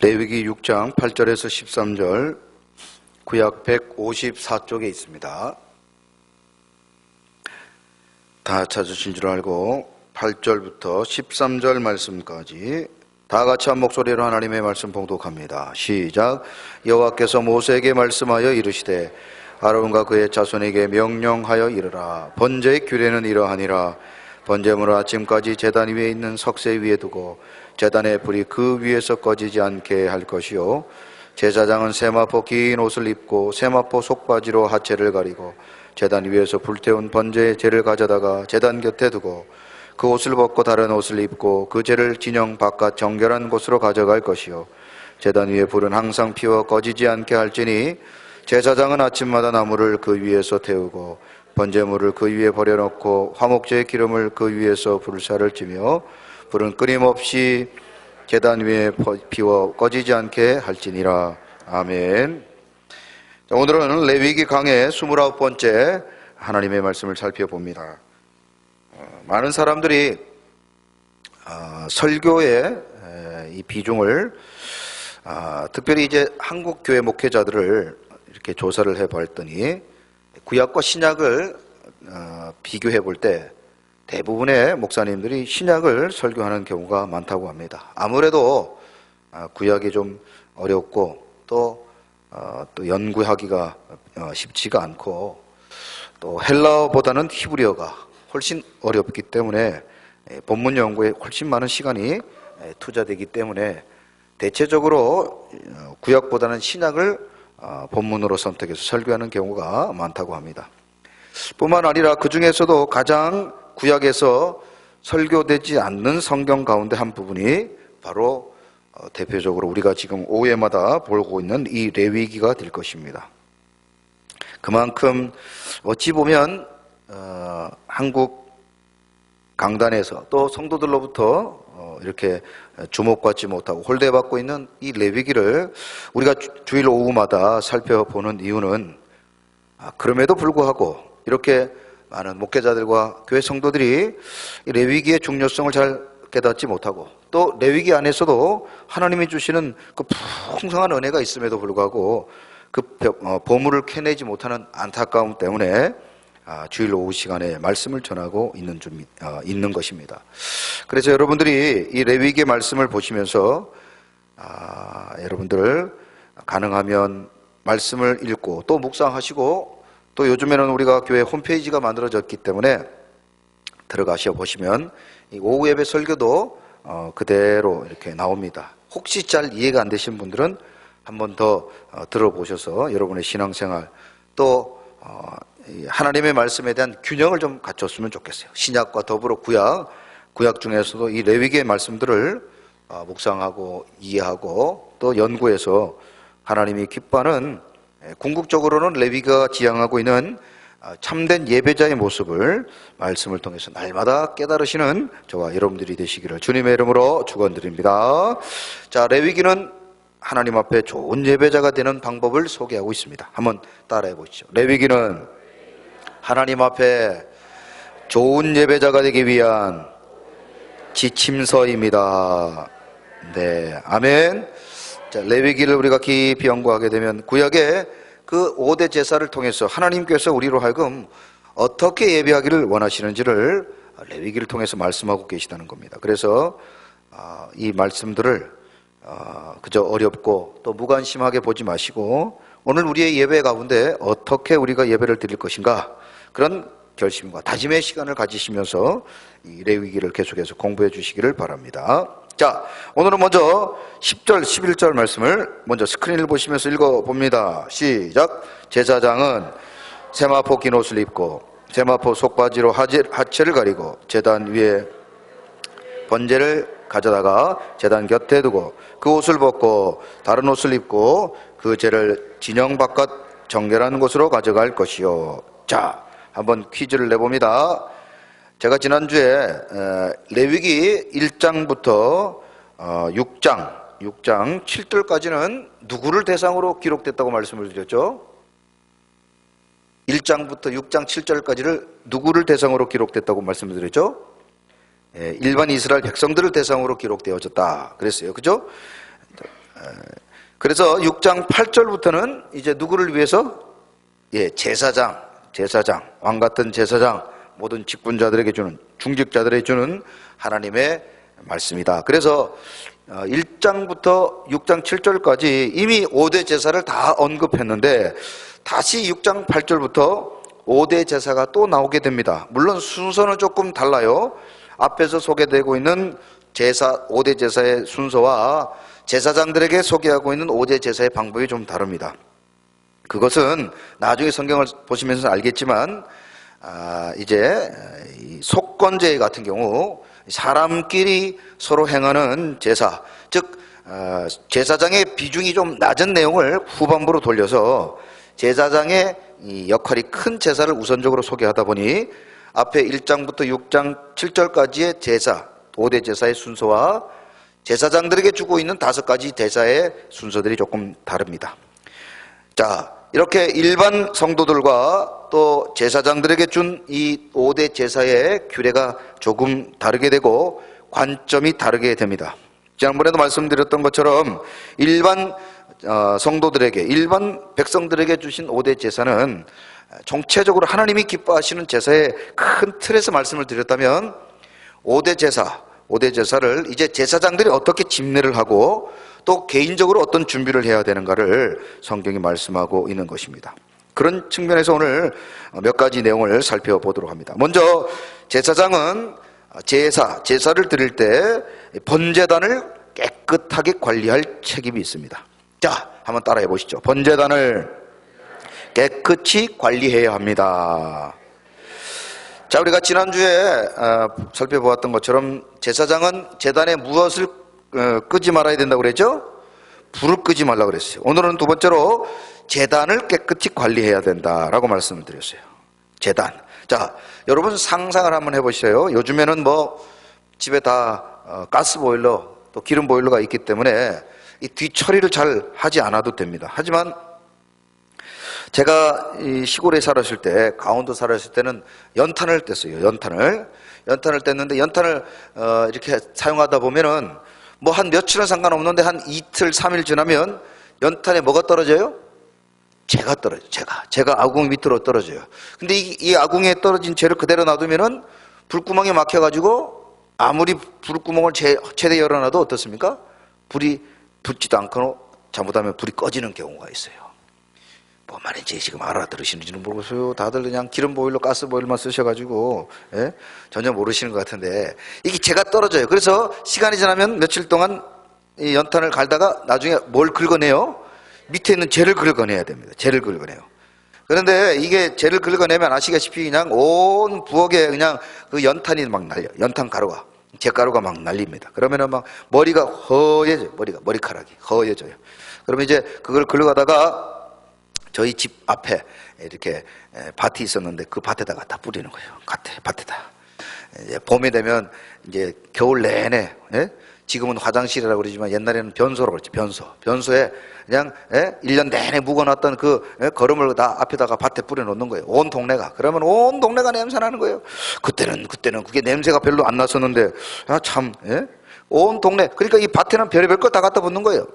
레위기 6장 8절에서 13절, 구약 154쪽에 있습니다. 다 찾으신 줄 알고 8절부터 13절 말씀까지 다 같이 한 목소리로 하나님의 말씀 봉독합니다. 시작. 여호와께서 모세에게 말씀하여 이르시되 아론과 그의 자손에게 명령하여 이르라. 번제의 규례는 이러하니라. 번제물을 아침까지 제단 위에 있는 석쇠 위에 두고 제단의 불이 그 위에서 꺼지지 않게 할 것이요, 제사장은 세마포 긴 옷을 입고 세마포 속바지로 하체를 가리고 제단 위에서 불태운 번제의 재를 가져다가 제단 곁에 두고 그 옷을 벗고 다른 옷을 입고 그 재를 진영 바깥 정결한 곳으로 가져갈 것이요, 제단 위에 불은 항상 피워 꺼지지 않게 할지니 제사장은 아침마다 나무를 그 위에서 태우고 번제물을 그 위에 버려놓고 화목제의 기름을 그 위에서 불사를 찌며 불은 끊임없이 제단 위에 피워 꺼지지 않게 할지니라. 아멘. 자, 오늘은 레위기 강의 29번째 하나님의 말씀을 살펴봅니다. 많은 사람들이 설교의 이 비중을 특별히 이제 한국 교회 목회자들을 이렇게 조사를 해봤더니 구약과 신약을 비교해 볼 때 대부분의 목사님들이 신약을 설교하는 경우가 많다고 합니다. 아무래도 구약이 좀 어렵고 또 연구하기가 쉽지가 않고 또 헬라어보다는 히브리어가 훨씬 어렵기 때문에 본문 연구에 훨씬 많은 시간이 투자되기 때문에 대체적으로 구약보다는 신약을 본문으로 선택해서 설교하는 경우가 많다고 합니다. 뿐만 아니라 그 중에서도 가장 구약에서 설교되지 않는 성경 가운데 한 부분이 바로 대표적으로 우리가 지금 오후에마다 보고 있는 이 레위기가 될 것입니다. 그만큼 어찌 보면 한국 강단에서 또 성도들로부터 이렇게 주목받지 못하고 홀대받고 있는 이 레위기를 우리가 주일 오후마다 살펴보는 이유는 그럼에도 불구하고 이렇게 많은 목회자들과 교회 성도들이 이 레위기의 중요성을 잘 깨닫지 못하고 또 레위기 안에서도 하나님이 주시는 그 풍성한 은혜가 있음에도 불구하고 그 보물을 캐내지 못하는 안타까움 때문에 주일 오후 시간에 말씀을 전하고 있는 것입니다. 그래서 여러분들이 이 레위기의 말씀을 보시면서 여러분들 가능하면 말씀을 읽고 또 묵상하시고 또 요즘에는 우리가 교회 홈페이지가 만들어졌기 때문에 들어가셔 보시면 이 오후 예배 설교도 그대로 이렇게 나옵니다. 혹시 잘 이해가 안 되신 분들은 한 번 더 들어보셔서 여러분의 신앙생활 또 하나님의 말씀에 대한 균형을 좀 갖췄으면 좋겠어요. 신약과 더불어 구약 중에서도 이 레위기의 말씀들을 묵상하고 이해하고 또 연구해서 하나님이 기뻐하는 궁극적으로는 레위기가 지향하고 있는 참된 예배자의 모습을 말씀을 통해서 날마다 깨달으시는 저와 여러분들이 되시기를 주님의 이름으로 축원드립니다. 자, 레위기는 하나님 앞에 좋은 예배자가 되는 방법을 소개하고 있습니다. 한번 따라해 보시죠. 레위기는 하나님 앞에 좋은 예배자가 되기 위한 지침서입니다. 네, 아멘. 자, 레위기를 우리가 깊이 연구하게 되면 구약의 그 5대 제사를 통해서 하나님께서 우리로 하여금 어떻게 예배하기를 원하시는지를 레위기를 통해서 말씀하고 계시다는 겁니다. 그래서 이 말씀들을 그저 어렵고 또 무관심하게 보지 마시고 오늘 우리의 예배 가운데 어떻게 우리가 예배를 드릴 것인가 그런 결심과 다짐의 시간을 가지시면서 이 레위기를 계속해서 공부해 주시기를 바랍니다. 자, 오늘은 먼저 10절, 11절 말씀을 먼저 스크린을 보시면서 읽어봅니다. 시작. 제사장은 세마포 긴 옷을 입고 세마포 속바지로 하체를 가리고 제단 위에 번제를 가져다가 제단 곁에 두고 그 옷을 벗고 다른 옷을 입고 그 재를 진영 바깥 정결한 곳으로 가져갈 것이요. 자, 한번 퀴즈를 내봅니다. 제가 지난주에 레위기 1장부터 6장 7절까지는 누구를 대상으로 기록됐다고 말씀을 드렸죠? 1장부터 6장 7절까지를 누구를 대상으로 기록됐다고 말씀을 드렸죠? 일반 이스라엘 백성들을 대상으로 기록되어졌다 그랬어요. 그죠? 그래서 6장 8절부터는 이제 누구를 위해서? 제사장, 왕 같은 제사장, 모든 직분자들에게 주는, 중직자들에게 주는 하나님의 말씀이다. 그래서 1장부터 6장 7절까지 이미 5대 제사를 다 언급했는데 다시 6장 8절부터 5대 제사가 또 나오게 됩니다. 물론 순서는 조금 달라요. 앞에서 소개되고 있는 제사, 5대 제사의 순서와 제사장들에게 소개하고 있는 5대 제사의 방법이 좀 다릅니다. 그것은 나중에 성경을 보시면서 알겠지만 이제 속건제 같은 경우 사람끼리 서로 행하는 제사, 즉 제사장의 비중이 좀 낮은 내용을 후반부로 돌려서 제사장의 이 역할이 큰 제사를 우선적으로 소개하다 보니 앞에 1장부터 6장 7절까지의 제사, 5대 제사의 순서와 제사장들에게 주고 있는 5가지 제사의 순서들이 조금 다릅니다. 자, 이렇게 일반 성도들과 또 제사장들에게 준 이 5대 제사의 규례가 조금 다르게 되고 관점이 다르게 됩니다. 지난번에도 말씀드렸던 것처럼 일반 성도들에게, 일반 백성들에게 주신 5대 제사는 총체적으로 하나님이 기뻐하시는 제사의 큰 틀에서 말씀을 드렸다면 5대 제사를 이제 제사장들이 어떻게 집례를 하고 또 개인적으로 어떤 준비를 해야 되는가를 성경이 말씀하고 있는 것입니다. 그런 측면에서 오늘 몇 가지 내용을 살펴보도록 합니다. 먼저 제사장은 제사를 드릴 때 번제단을 깨끗하게 관리할 책임이 있습니다. 자, 한번 따라해 보시죠. 번제단을 깨끗이 관리해야 합니다. 자, 우리가 지난주에 살펴보았던 것처럼 제사장은 제단에 무엇을 끄지 말아야 된다고 그랬죠? 불을 끄지 말라고 그랬어요. 오늘은 두 번째로 제단을 깨끗이 관리해야 된다라고 말씀을 드렸어요. 제단. 자, 여러분 상상을 한번 해보세요. 요즘에는 뭐 집에 다 가스보일러 또 기름보일러가 있기 때문에 이 뒤처리를 잘 하지 않아도 됩니다. 하지만 제가 이 시골에 살았을 때, 강원도 살았을 때는 연탄을 뗐어요. 연탄을 뗐는데 연탄을 이렇게 사용하다 보면은 뭐 한 며칠은 상관없는데 한 이틀, 3일 지나면 연탄에 뭐가 떨어져요? 재가 떨어져요. 재가 아궁 밑으로 떨어져요. 근데 이 아궁에 떨어진 재를 그대로 놔두면은 불구멍이 막혀가지고 아무리 불구멍을 최대 열어놔도 어떻습니까? 불이 붙지도 않고 잘못하면 불이 꺼지는 경우가 있어요. 뭐 말인지 지금 알아들으시는지는 모르겠어요. 다들 그냥 기름보일러, 가스보일러만 쓰셔가지고 전혀 모르시는 것 같은데 이게 재가 떨어져요. 그래서 시간이 지나면 며칠 동안 이 연탄을 갈다가 나중에 뭘 긁어내요? 밑에 있는 재를 긁어내야 됩니다. 재를 긁어내요. 그런데 이게 재를 긁어내면 아시다시피 그냥 온 부엌에 그냥 그 연탄이 막 날려. 연탄 가루가, 재가루가 막 날립니다. 그러면은 막 머리가 허해져요. 머리카락이 허해져요. 그러면 이제 그걸 긁어가다가 저희 집 앞에 이렇게 밭이 있었는데 그 밭에다가 다 뿌리는 거예요. 밭에다. 이제 봄이 되면 이제 겨울 내내, 지금은 화장실이라고 그러지만 옛날에는 변소라고 그랬지. 변소에 그냥 1년 내내 묵어놨던 그 거름을 다 앞에다가 밭에 뿌려놓는 거예요. 온 동네가. 그러면 온 동네가 냄새 나는 거예요. 그때는 그게 냄새가 별로 안 났었는데 온 동네. 그러니까 이 밭에는 별의별 거 다 갖다 붓는 거예요.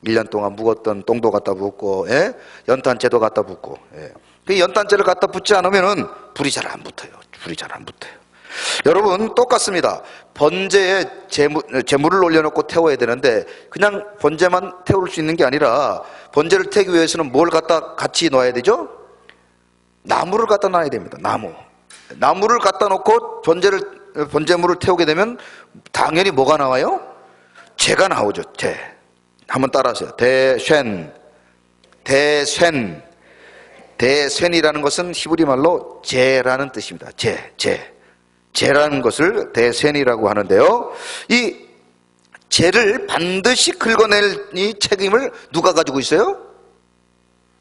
1년 동안 묵었던 똥도 갖다 붓고, 연탄재도 갖다 붓고. 그 연탄재를 갖다 붓지 않으면은 불이 잘 안 붙어요. 여러분 똑같습니다. 번제에 재물을 올려놓고 태워야 되는데 그냥 번제만 태울 수 있는 게 아니라 번제를 태우기 위해서는 뭘 갖다 같이 놓아야 되죠? 나무를 갖다 놔야 됩니다. 나무를 갖다 놓고 번제물을 태우게 되면 당연히 뭐가 나와요? 재가 나오죠. 재. 한번 따라하세요. 대쇤이라는 것은 히브리 말로 재라는 뜻입니다. 재라는 것을 대쇤이라고 하는데요. 이 재를 반드시 긁어낼 이 책임을 누가 가지고 있어요?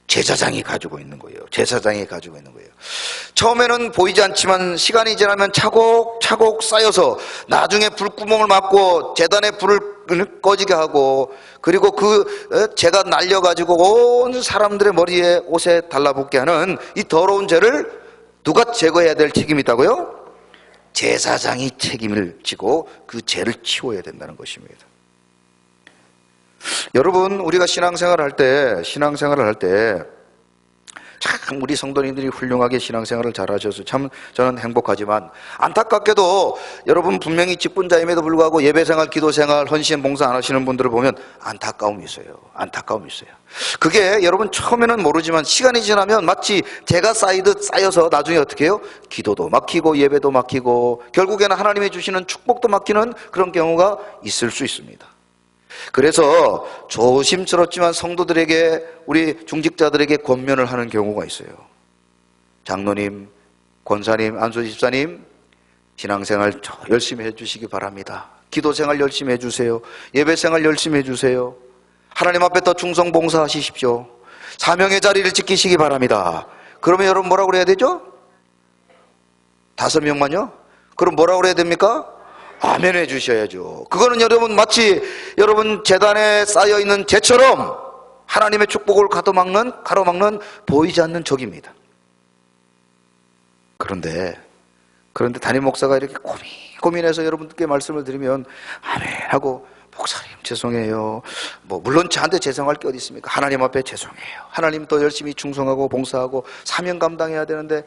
제사장이 가지고 있는 거예요. 처음에는 보이지 않지만 시간이 지나면 차곡차곡 쌓여서 나중에 불구멍을 막고 제단에 불을 꺼지게 하고 그리고 그 재가 날려가지고 온 사람들의 머리에 옷에 달라붙게 하는 이 더러운 재를 누가 제거해야 될 책임이 있다고요? 제사장이 책임을 지고 그 죄를 치워야 된다는 것입니다. 여러분, 우리가 신앙생활을 할 때 참 우리 성도님들이 훌륭하게 신앙생활을 잘하셔서 참 저는 행복하지만, 안타깝게도 여러분 분명히 직분자임에도 불구하고 예배생활, 기도생활, 헌신, 봉사 안 하시는 분들을 보면 안타까움이 있어요. 그게 여러분 처음에는 모르지만 시간이 지나면 마치 재가 쌓여서 나중에 어떻게 해요? 기도도 막히고 예배도 막히고 결국에는 하나님이 주시는 축복도 막히는 그런 경우가 있을 수 있습니다. 그래서 조심스럽지만 성도들에게, 우리 중직자들에게 권면을 하는 경우가 있어요. 장로님, 권사님, 안수 집사님, 신앙생활 열심히 해주시기 바랍니다. 기도생활 열심히 해주세요. 예배생활 열심히 해주세요. 하나님 앞에 더 충성 봉사하십시오. 사명의 자리를 지키시기 바랍니다. 그러면 여러분 뭐라고 그래야 되죠? 5명만요? 그럼 뭐라고 그래야 됩니까? 아멘 해주셔야죠. 그거는 여러분 마치 여러분 재단에 쌓여있는 재처럼 하나님의 축복을 가로막는 보이지 않는 적입니다. 그런데 담임 목사가 이렇게 고민해서 여러분께 말씀을 드리면 아멘 하고, 목사님 죄송해요. 물론 저한테 죄송할 게 어디 있습니까? 하나님 앞에 죄송해요. 하나님 더 열심히 충성하고 봉사하고 사명 감당해야 되는데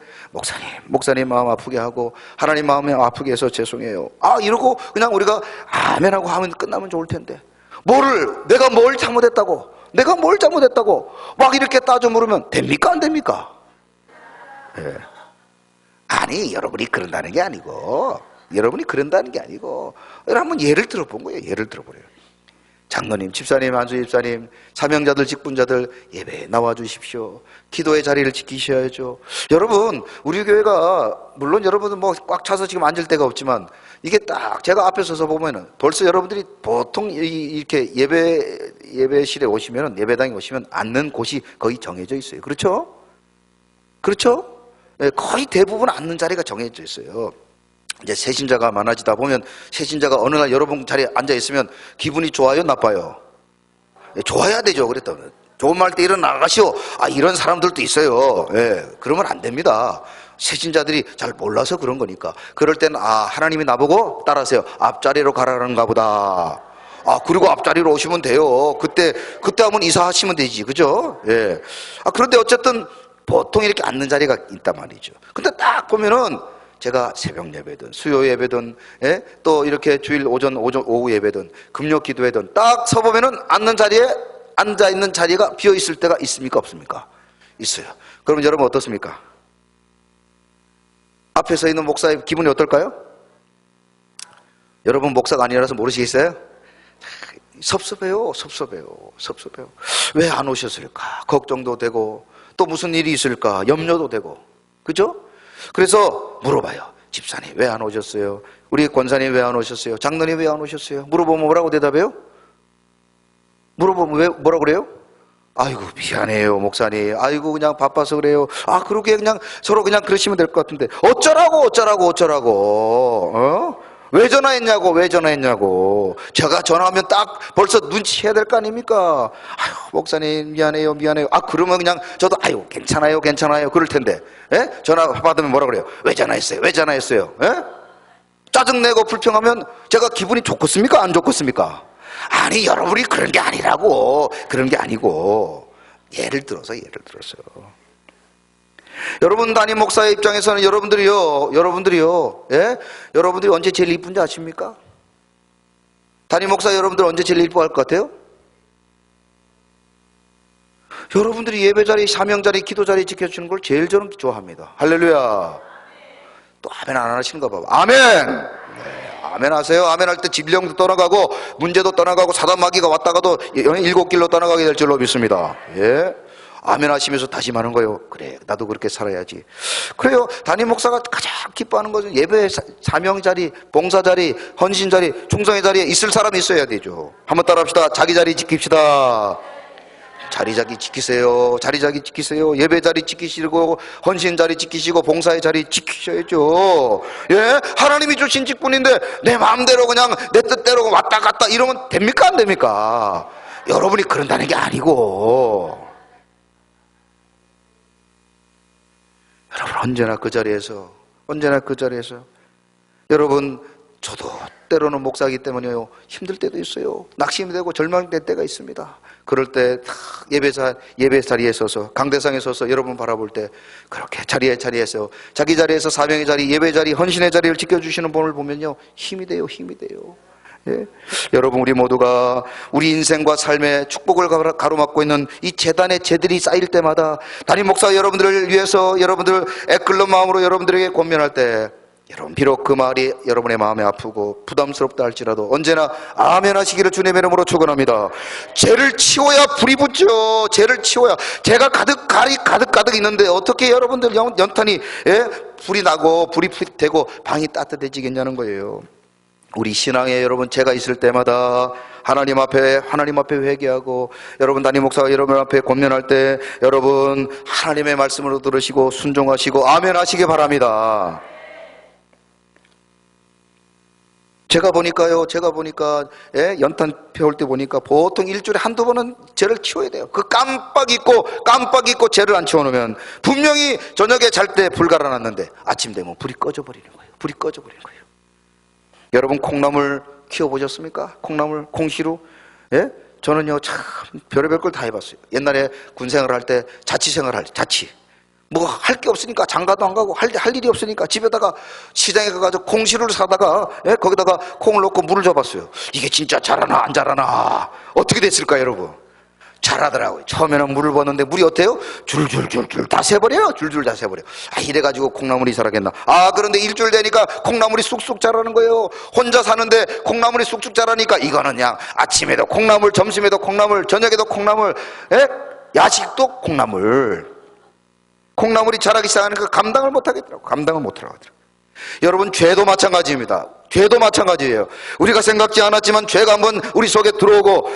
목사님 마음 아프게 하고 하나님 마음 아프게 해서 죄송해요. 이러고 그냥 우리가 아멘하고 하면 끝나면 좋을 텐데, 내가 뭘 잘못했다고 막 이렇게 따져 물으면 됩니까? 안 됩니까? 네. 아니, 여러분이 그런다는 게 아니고 여러분 한번 예를 들어본 거예요. 장로님, 집사님, 안수 집사님, 사명자들, 직분자들 예배에 나와 주십시오. 기도의 자리를 지키셔야죠. 여러분, 우리 교회가 물론 여러분은 꽉 차서 지금 앉을 데가 없지만, 이게 딱 제가 앞에 서서 보면은 벌써 여러분들이 보통 이렇게 예배실에 오시면은, 예배당에 오시면 앉는 곳이 거의 정해져 있어요. 그렇죠? 네, 거의 대부분 앉는 자리가 정해져 있어요. 이제 새신자가 많아지다 보면, 새신자가 어느 날 여러분 자리에 앉아 있으면 기분이 좋아요, 나빠요? 좋아야 되죠. 그랬다면 좋은 말 때 일어나가시오. 이런 사람들도 있어요. 그러면 안 됩니다. 새신자들이 잘 몰라서 그런 거니까. 그럴 때는 하나님이 나보고 따라하세요. 앞자리로 가라는가 보다. 그리고 앞자리로 오시면 돼요. 그때 한번 이사하시면 되지, 그죠? 그런데 어쨌든 보통 이렇게 앉는 자리가 있단 말이죠. 근데 딱 보면은 제가 새벽 예배든 수요 예배든 또 이렇게 주일 오전 오후 예배든 금요 기도회든 딱 서보면은 앉아 있는 자리가 비어 있을 때가 있습니까? 없습니까? 있어요. 그러면 여러분 어떻습니까? 앞에 서 있는 목사의 기분이 어떨까요? 여러분 목사가 아니라서 모르시겠어요? 섭섭해요. 왜 안 오셨을까? 걱정도 되고 또 무슨 일이 있을까? 염려도 되고, 그죠? 그래서 물어봐요. 집사님 왜 안 오셨어요? 우리 권사님 왜 안 오셨어요? 장로님 왜 안 오셨어요? 물어보면 뭐라고 대답해요? 물어보면 뭐라고 그래요? 아이고 미안해요 목사님, 아이고 그냥 바빠서 그래요. 그렇게 그냥 서로 그냥 그러시면 될 것 같은데 어쩌라고 왜 전화했냐고. 제가 전화하면 딱 벌써 눈치채야 될 거 아닙니까? 아유 목사님 미안해요. 그러면 그냥 저도 괜찮아요 그럴 텐데, 전화 받으면 뭐라 그래요? 왜 전화했어요? 짜증내고 불평하면 제가 기분이 좋겠습니까? 안 좋겠습니까? 아니 여러분이 그런 게 아니고 예를 들어서요. 여러분 담임 목사의 입장에서는 여러분들이요, 여러분들이 언제 제일 이쁜지 아십니까? 담임 목사 여러분들 언제 제일 이뻐할 것 같아요? 여러분들이 예배 자리, 사명 자리, 기도 자리 지켜주는 걸 제일 저는 좋아합니다. 할렐루야. 또 아멘 안 하시는가 봐. 아멘. 아멘 하세요. 아멘 할 때 질병도 떠나가고 문제도 떠나가고 사단 마귀가 왔다가도 일곱 길로 떠나가게 될 줄로 믿습니다. 아멘 하시면서 다짐하는 거예요. 그래 나도 그렇게 살아야지. 그래요. 담임 목사가 가장 기뻐하는 것은 예배 사명 자리, 봉사 자리, 헌신 자리, 충성의 자리에 있을 사람이 있어야 되죠. 한번 따라합시다. 자기 자리 지킵시다. 자리 지키세요. 예배 자리 지키시고 헌신 자리 지키시고 봉사의 자리 지키셔야죠. 하나님이 주신 직분인데 내 마음대로 그냥 내 뜻대로 왔다 갔다 이러면 됩니까? 안 됩니까? 여러분이 그런다는 게 아니고, 여러분 언제나 그 자리에서 여러분 저도 때로는 목사이기 때문에요, 힘들 때도 있어요. 낙심이 되고 절망될 때가 있습니다. 그럴 때 예배 자리에 서서, 강대상에 서서 여러분 바라볼 때 그렇게 자리에서 자기 자리에서 사명의 자리, 예배 자리, 헌신의 자리를 지켜주시는 분을 보면요, 힘이 돼요. 예? 여러분, 우리 모두가 우리 인생과 삶의 축복을 가로막고 있는 이 재단의 재들이 쌓일 때마다 담임 목사 여러분들을 위해서 여러분들 애끓는 마음으로 여러분들에게 권면할 때, 여러분 비록 그 말이 여러분의 마음에 아프고 부담스럽다 할지라도 언제나 아멘 하시기를 주님의 이름으로 축원합니다. 죄를 치워야 불이 붙죠. 죄를 치워야. 죄가 가득 있는데 어떻게 여러분들 연탄이, 예? 불이 나고 불이 되고 방이 따뜻해지겠냐는 거예요. 우리 신앙에 여러분 죄가 있을 때마다 하나님 앞에 회개하고, 여러분 담임 목사가 여러분 앞에 권면할 때 여러분 하나님의 말씀으로 들으시고 순종하시고 아멘 하시기 바랍니다. 제가 보니까 예? 연탄 피울 때 보니까 보통 일주일에 한두 번은 죄를 치워야 돼요. 그 깜빡 잊고 죄를 안 치워놓으면 분명히 저녁에 잘 때 불 갈아놨는데 아침 되면 불이 꺼져버리는 거예요. 여러분 콩나물 키워보셨습니까? 콩나물, 콩시루. 예? 저는요 참 별의별 걸 다 해봤어요. 옛날에 군생활 할 때 자취 뭐 할 게 없으니까 장가도 안 가고 할 일이 없으니까 집에다가 시장에 가가지고 콩시루를 사다가, 예? 거기다가 콩을 넣고 물을 줘봤어요. 이게 진짜 자라나 안 자라나 어떻게 됐을까 여러분? 잘하더라고요. 처음에는 물을 붓는데 물이 어때요? 줄줄줄줄 다 새버려요. 이래가지고 콩나물이 자라겠나. 그런데 일주일 되니까 콩나물이 쑥쑥 자라는 거예요. 혼자 사는데 콩나물이 쑥쑥 자라니까 이거는 그냥 아침에도 콩나물, 점심에도 콩나물, 저녁에도 콩나물, 예? 야식도 콩나물이 자라기 시작하니까 감당을 못 하겠더라고요. 여러분 죄도 마찬가지입니다. 죄도 마찬가지예요. 우리가 생각지 않았지만 죄가 한번 우리 속에 들어오고,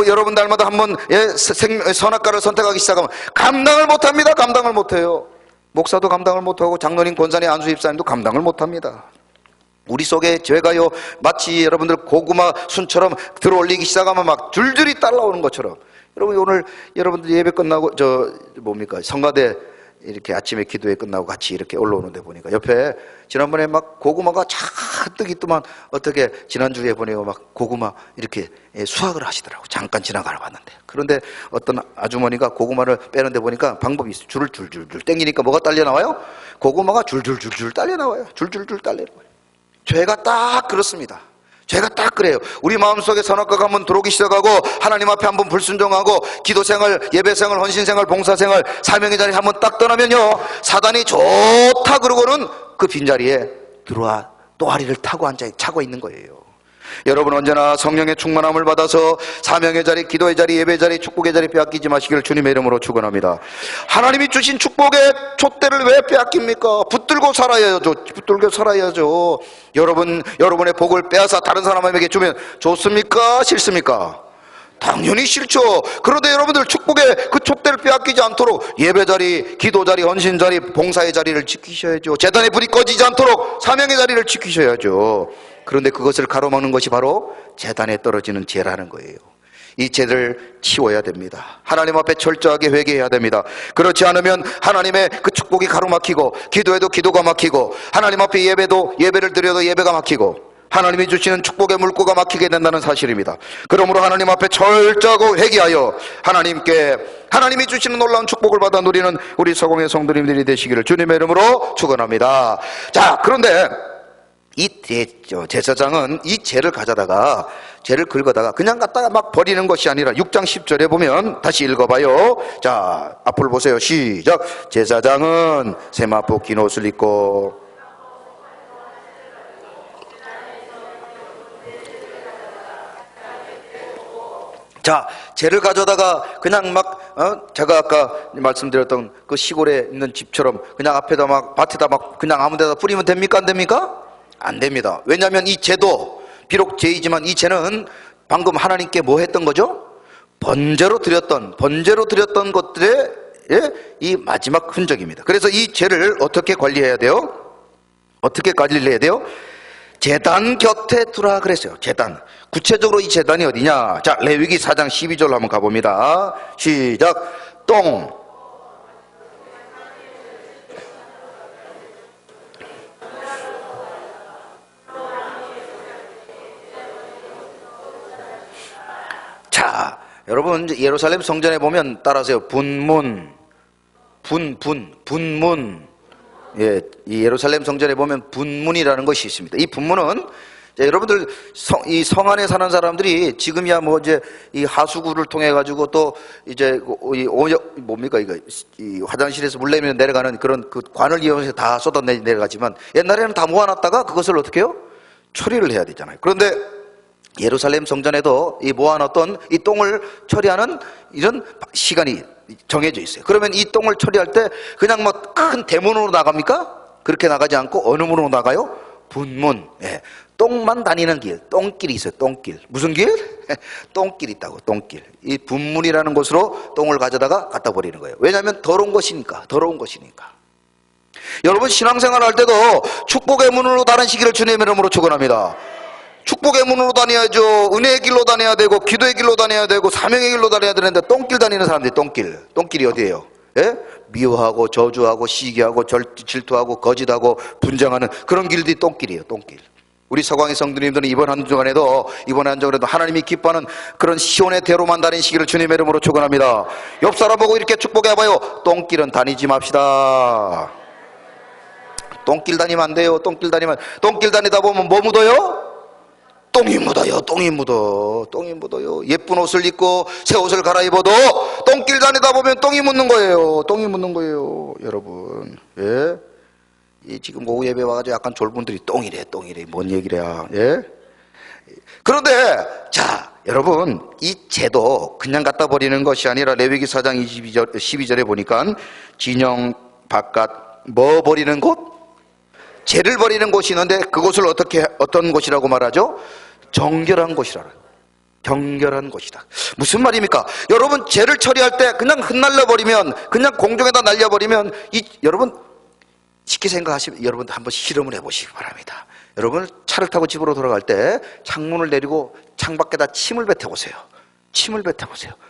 여러분 날마다 한번, 예? 선악과를 선택하기 시작하면 감당을 못합니다. 감당을 못해요. 목사도 감당을 못하고 장로님, 권사님, 안수집사님도 감당을 못합니다. 우리 속에 죄가요 마치 여러분들 고구마 순처럼 들어올리기 시작하면 막 줄줄이 따라오는 것처럼. 여러분 오늘 여러분들 예배 끝나고 성가대 이렇게 아침에 기도회 끝나고 같이 이렇게 올라오는데 보니까 옆에 지난번에 막 고구마가 잔뜩 있더만 어떻게 지난주에 보내고 막 고구마 이렇게 수확을 하시더라고. 잠깐 지나가려 봤는데. 그런데 어떤 아주머니가 고구마를 빼는데 보니까 방법이 있어요. 줄을 줄줄줄 땡기니까 뭐가 딸려 나와요? 고구마가 줄줄줄줄 딸려 나와요. 줄줄줄 딸려 나와요. 죄가 딱 그렇습니다. 죄가 딱 그래요. 우리 마음속에 선악과가 한번 들어오기 시작하고 하나님 앞에 한번 불순종하고 기도생활, 예배생활, 헌신생활, 봉사생활, 사명의 자리에 한번 딱 떠나면요 사단이 좋다 그러고는 그 빈자리에 들어와 또아리를 타고 차고 있는 거예요. 여러분 언제나 성령의 충만함을 받아서 사명의 자리, 기도의 자리, 예배의 자리, 축복의 자리 빼앗기지 마시기를 주님의 이름으로 축원합니다. 하나님이 주신 축복의 촛대를 왜 빼앗깁니까? 붙들고 살아야죠. 여러분의 복을 빼앗아 다른 사람에게 주면 좋습니까? 싫습니까? 당연히 싫죠. 그런데 여러분들 축복의 그 촛대를 빼앗기지 않도록 예배 자리, 기도 자리, 헌신 자리, 봉사의 자리를 지키셔야죠. 재단의 불이 꺼지지 않도록 사명의 자리를 지키셔야죠. 그런데 그것을 가로막는 것이 바로 재단에 떨어지는 죄라는 거예요. 이 죄를 치워야 됩니다. 하나님 앞에 철저하게 회개해야 됩니다. 그렇지 않으면 하나님의 그 축복이 가로막히고, 기도에도 기도가 막히고, 하나님 앞에 예배를 드려도 예배가 막히고, 하나님이 주시는 축복의 물꼬가 막히게 된다는 사실입니다. 그러므로 하나님 앞에 철저하고 회개하여 하나님이 주시는 놀라운 축복을 받아 누리는 우리 서공의 성도님들이 되시기를 주님의 이름으로 축원합니다. 자, 그런데 이 제사장은 이 죄를 긁어다가 그냥 갖다가 막 버리는 것이 아니라 6장 10절에 보면 다시 읽어봐요. 자, 앞을 보세요. 시작. 제사장은 세마포 긴 옷을 입고 자, 죄를 가져다가 그냥 제가 아까 말씀드렸던 그 시골에 있는 집처럼 그냥 앞에다 밭에다 그냥 아무 데다 뿌리면 됩니까? 안 됩니까? 안 됩니다. 왜냐하면 이 죄도 비록 죄이지만 이 죄는 방금 하나님께 뭐 했던 거죠? 번제로 드렸던 것들의 이 마지막 흔적입니다. 그래서 이 죄를 어떻게 관리해야 돼요? 어떻게 관리를 해야 돼요? 제단 곁에 두라 그랬어요. 제단. 구체적으로 이 제단이 어디냐? 자, 레위기 4장 12절 한번 가봅니다. 시작. 똥. 여러분 이제 예루살렘 성전에 보면 따라하세요. 분문. 예, 이 예루살렘 성전에 보면 분문이라는 것이 있습니다. 이 분문은 여러분들 이 성 안에 사는 사람들이 지금이야 뭐 이제 이 하수구를 통해 가지고 또 이제 뭡니까 이거 이 화장실에서 물 내면 내려가는 그런 그 관을 이용해서 다 쏟아 내려가지만 옛날에는 다 모아놨다가 그것을 어떻게 해요? 처리를 해야 되잖아요. 그런데 예루살렘 성전에도 이 모아놨던 이 똥을 처리하는 이런 시간이 정해져 있어요. 그러면 이 똥을 처리할 때 그냥 뭐 큰 대문으로 나갑니까? 그렇게 나가지 않고 어느 문으로 나가요? 분문. 예. 똥만 다니는 길, 똥길이 있어요. 똥길. 무슨 길? 똥길 있다고. 똥길. 이 분문이라는 곳으로 똥을 가져다가 갖다 버리는 거예요. 왜냐하면 더러운 것이니까. 여러분 신앙생활 할 때도 축복의 문으로 다른 시기를 주님의 이름으로 축원합니다. 축복의 문으로 다녀야죠. 은혜의 길로 다녀야 되고 기도의 길로 다녀야 되고 사명의 길로 다녀야 되는데 똥길 다니는 사람들이 똥길이 어디예요? 예? 미워하고 저주하고 시기하고 질투하고 거짓하고 분쟁하는 그런 길들이 똥길이에요. 똥길. 우리 서광의 성도님들은 이번 한 주간에도 하나님이 기뻐하는 그런 시온의 대로만 다닌 시기를 주님의 이름으로 축원합니다. 옆 사람 보고 이렇게 축복해봐요. 똥길은 다니지 맙시다. 똥길 다니면 안 돼요. 똥길 다니다 보면 뭐 묻어요? 똥이 묻어요. 예쁜 옷을 입고 새 옷을 갈아입어도 똥길 다니다 보면 똥이 묻는 거예요. 여러분. 예? 이 지금 오후 예배 와가지고 약간 졸은 분들이 똥이래. 뭔 얘기래야. 예? 그런데, 자, 여러분, 이 재도 그냥 갖다 버리는 것이 아니라 레위기 4장 12절에 보니까 진영 바깥 뭐 버리는 곳? 재를 버리는 곳이 있는데 그곳을 어떤 곳이라고 말하죠? 정결한 곳이다. 무슨 말입니까? 여러분 재를 처리할 때 그냥 흩날려버리면 그냥 공중에다 날려버리면 여러분 쉽게 생각하시면 여러분 한번 실험을 해보시기 바랍니다. 여러분 차를 타고 집으로 돌아갈 때 창문을 내리고 창밖에다 침을 뱉어보세요.